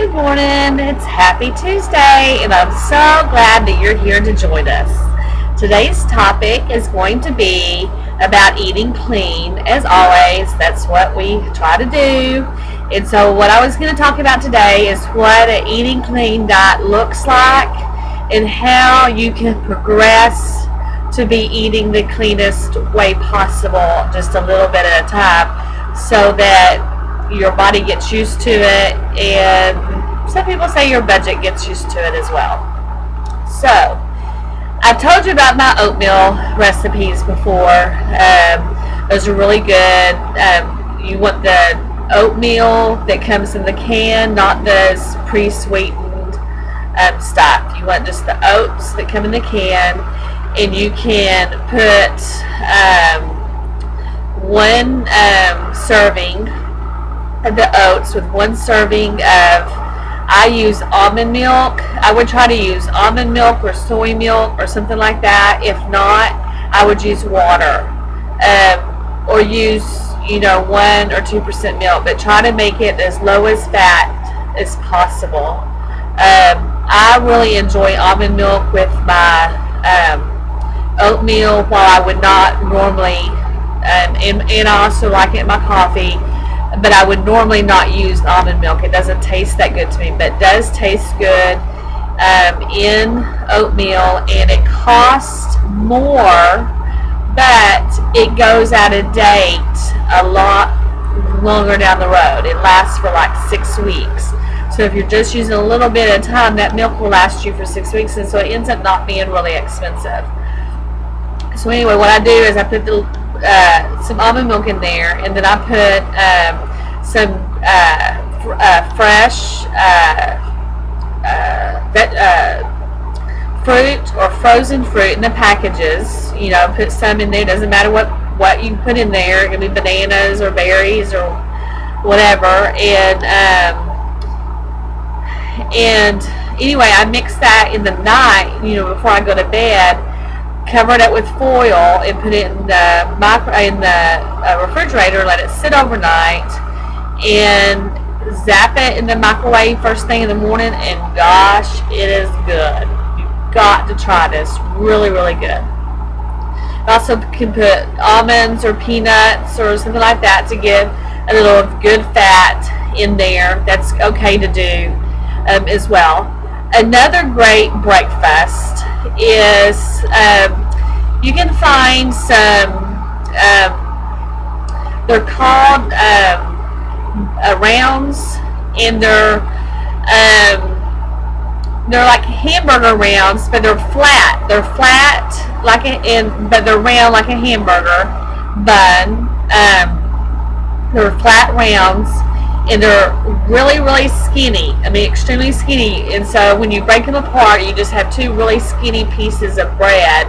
Good morning. It's Happy Tuesday, and I'm so glad that you're here to join us. Today's topic is going to be about eating clean. As always, that's what we try to do. And so what I was going to talk about today is what an eating clean diet looks like and how you can progress to be eating the cleanest way possible, just a little bit at a time, so that your body gets used to it, and some people say your budget gets used to it as well. So, I've told you about my oatmeal recipes before. Those are really good. You want the oatmeal that comes in the can, not this pre-sweetened stuff. You want just the oats that come in the can, and you can put one serving of the oats with one serving of, I use almond milk. I would try to use almond milk or soy milk or something like that. If not, I would use water, or use 1 or 2% milk, but try to make it as low as fat as possible. I really enjoy almond milk with my oatmeal, while I would not normally, and I also like it in my coffee, but I would normally not use almond milk. It doesn't taste that good to me, but it does taste good in oatmeal, and it costs more, but it goes out of date a lot longer down the road. It lasts for like 6 weeks. So if you're just using a little bit at a time, that milk will last you for 6 weeks, and so it ends up not being really expensive. So anyway, what I do is I put some almond milk in there, and then I put some fresh fruit or frozen fruit in the packages. Put some in there. Doesn't matter what you put in there. It can be bananas or berries or whatever. And anyway, I mix that in the night, before I go to bed. Cover it up with foil and put it in the refrigerator. Let it sit overnight, and zap it in the microwave first thing in the morning. And gosh, it is good. You've got to try this. Really, really good. You also can put almonds or peanuts or something like that to give a little good fat in there. That's okay to do as well. Another great breakfast is you can find some, they're called rounds, and they're like hamburger rounds, but they're flat. They're flat but they're round like a hamburger bun. They're flat rounds, and they're really, really skinny. I mean, extremely skinny. And so when you break them apart, you just have two really skinny pieces of bread.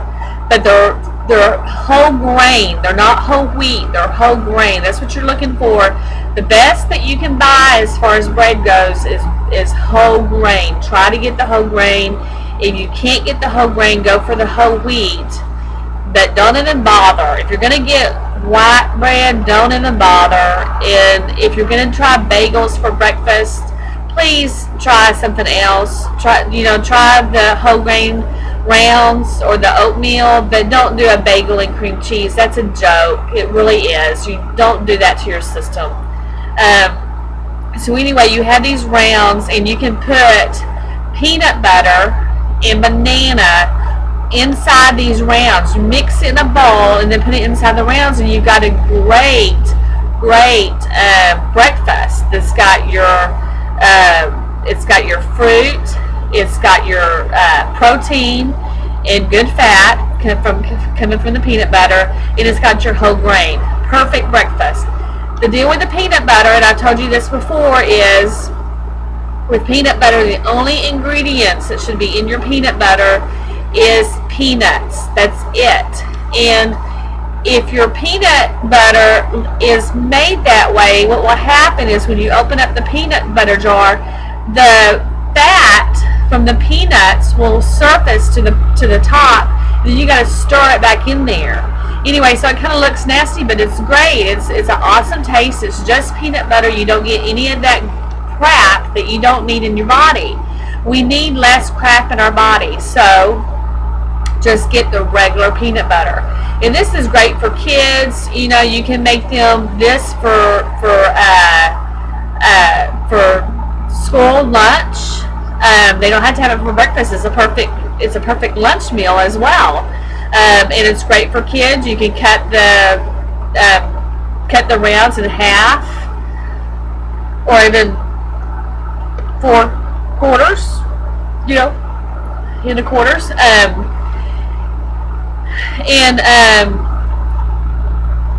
But they're whole grain. They're not whole wheat. They're whole grain. That's what you're looking for. The best that you can buy as far as bread goes is whole grain. Try to get the whole grain. If you can't get the whole grain, go for the whole wheat. But don't even bother. If you're going to get white bread, don't even bother. And if you're going to try bagels for breakfast, please try something else. Try the whole grain rounds or the oatmeal, but don't do a bagel and cream cheese. That's a joke. It really is. You don't do that to your system. So anyway, you have these rounds, and you can put peanut butter and banana inside these rounds. You mix it in a bowl and then put it inside the rounds, and you've got a great breakfast that's got your fruit, it's got your protein and good fat coming from the peanut butter, and it's got your whole grain. Perfect breakfast. The deal with the peanut butter, and I've told you this before, is with peanut butter, the only ingredients that should be in your peanut butter is peanuts. That's it. And if your peanut butter is made that way, what will happen is when you open up the peanut butter jar, the fat from the peanuts will surface to the top, and then you got to stir it back in there. Anyway, so it kind of looks nasty, but it's great. It's an awesome taste. It's just peanut butter. You don't get any of that crap that you don't need in your body. We need less crap in our body, so just get the regular peanut butter. And this is great for kids. You know, you can make them this for school lunch. They don't have to have it for breakfast. It's a perfect lunch meal as well. And it's great for kids. You can cut the rounds in half, or even 4 quarters, you know, into quarters.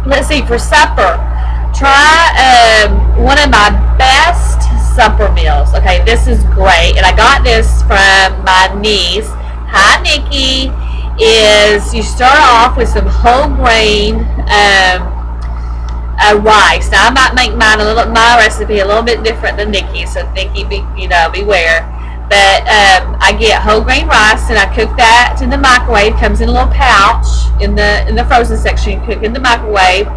Let's see, for supper, try one of my best supper meals. Okay, this is great, and I got this from my niece. Hi, Nikki. Is you start off with some whole grain rice. Now I might make my recipe a little bit different than Nikki, so Nikki, beware. But I get whole grain rice, and I cook that in the microwave. It comes in a little pouch in the frozen section. You cook in the microwave,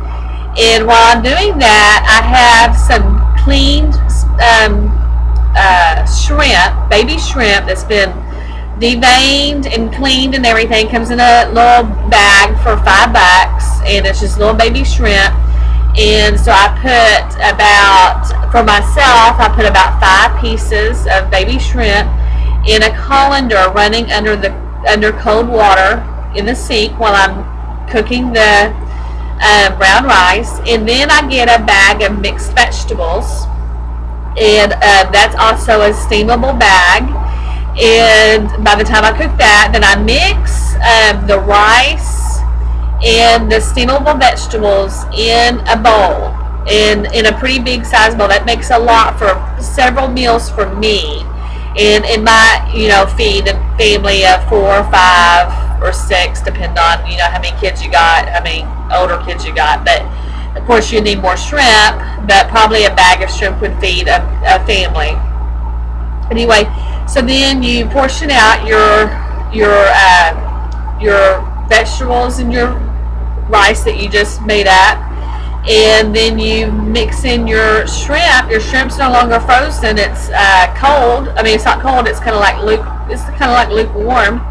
and while I'm doing that, I have some cleaned shrimp, baby shrimp that's been deveined and cleaned and everything. Comes in a little bag for $5, and it's just little baby shrimp. And so I put about 5 pieces of baby shrimp in a colander running under cold water in the sink while I'm cooking the brown rice. And then I get a bag of mixed vegetables, and that's also a steamable bag. And by the time I cook that, then I mix the rice and the steamable vegetables in a bowl, in a pretty big size bowl. That makes a lot for several meals for me, and it might feed a family of 4 or 5 or 6, depending on how many kids you got, how many older kids you got. But of course you need more shrimp, but probably a bag of shrimp would feed a family. Anyway, so then you portion out your vegetables and your rice that you just made up, and then you mix in your shrimp. Your shrimp's no longer frozen; it's cold. I mean, it's not cold. It's kind of like lukewarm.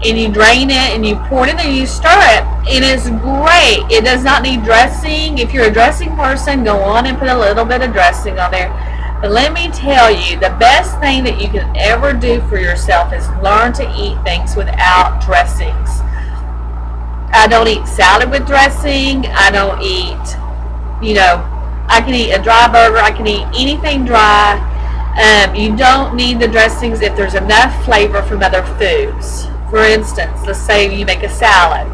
And you drain it and you pour it in there and you stir it, and it's great. It does not need dressing. If you're a dressing person, go on and put a little bit of dressing on there. But let me tell you, the best thing that you can ever do for yourself is learn to eat things without dressings. I don't eat salad with dressing. I don't eat, I can eat a dry burger. I can eat anything dry. You don't need the dressings if there's enough flavor from other foods. For instance, let's say you make a salad.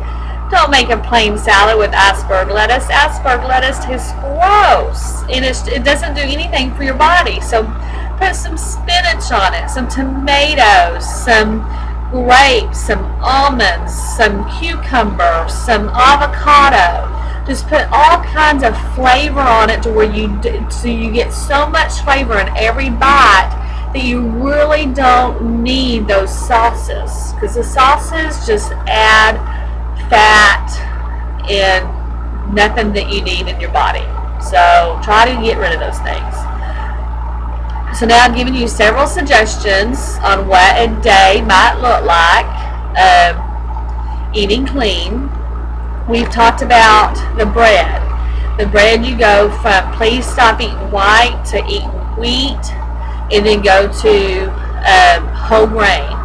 Don't make a plain salad with iceberg lettuce. Iceberg lettuce tastes gross, and it doesn't do anything for your body. So put some spinach on it, some tomatoes, some grapes, some almonds, some cucumber, some avocado. Just put all kinds of flavor on it to where you get so much flavor in every bite that you really don't need those sauces, because the sauces just add fat and nothing that you need in your body. So try to get rid of those things. So now I've given you several suggestions on what a day might look like eating clean. We've talked about the bread. The bread, you go from please stop eating white to eating wheat, and then go to whole grain.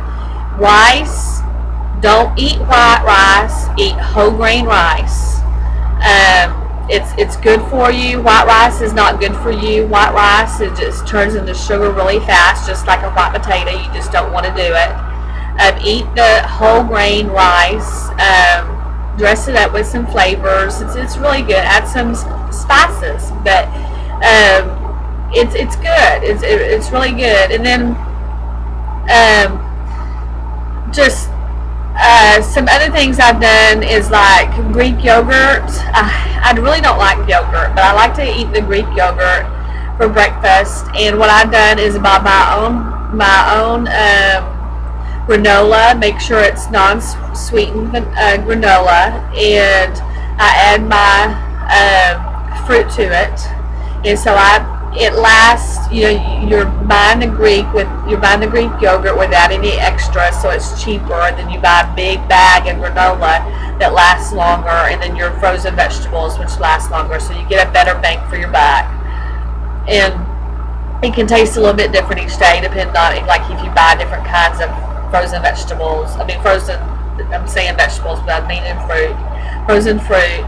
Rice, don't eat white rice, eat whole grain rice. It's good for you. White rice is not good for you. White rice, it just turns into sugar really fast, just like a white potato. You just don't want to do it. Eat the whole grain rice. Dress it up with some flavors. It's really good. Add some spices, but it's good. It's really good. And then just some other things I've done is like Greek yogurt. I really don't like yogurt, but I like to eat the Greek yogurt for breakfast. And what I've done is buy my own granola. Make sure it's non-sweetened granola, and I add my fruit to it. And so I it lasts. You're buying the Greek yogurt without any extra, so it's cheaper. And then you buy a big bag of granola that lasts longer, and then your frozen vegetables, which last longer, so you get a better bang for your buck. And it can taste a little bit different each day, depending on, like, if you buy different kinds of frozen vegetables. I'm saying vegetables, but I mean fruit. Frozen fruit.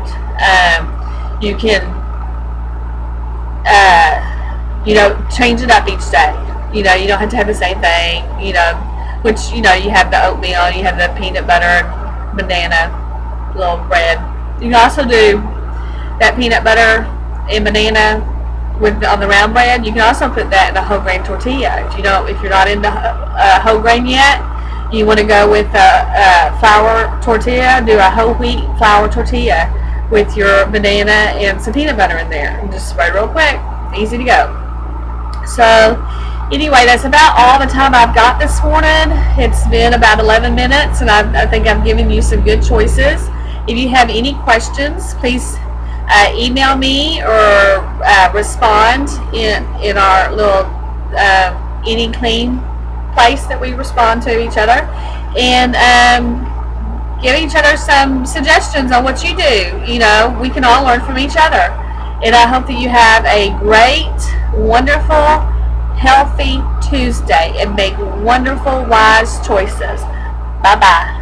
You can, change it up each day. You don't have to have the same thing. Which you have the oatmeal, you have the peanut butter, banana, little bread. You can also do that peanut butter and banana on the round bread. You can also put that in a whole grain tortilla. If you're not into whole grain yet, you want to go with a flour tortilla. Do a whole wheat flour tortilla with your banana and some peanut butter in there, and just spread real quick. Easy to go. So anyway, that's about all the time I've got this morning. It's been about 11 minutes, and I think I've given you some good choices. If you have any questions, please email me or respond in our little Eating Clean place that we respond to each other, and give each other some suggestions on what you do. We can all learn from each other. And I hope that you have a great, wonderful, healthy Tuesday and make wonderful, wise choices. Bye-bye.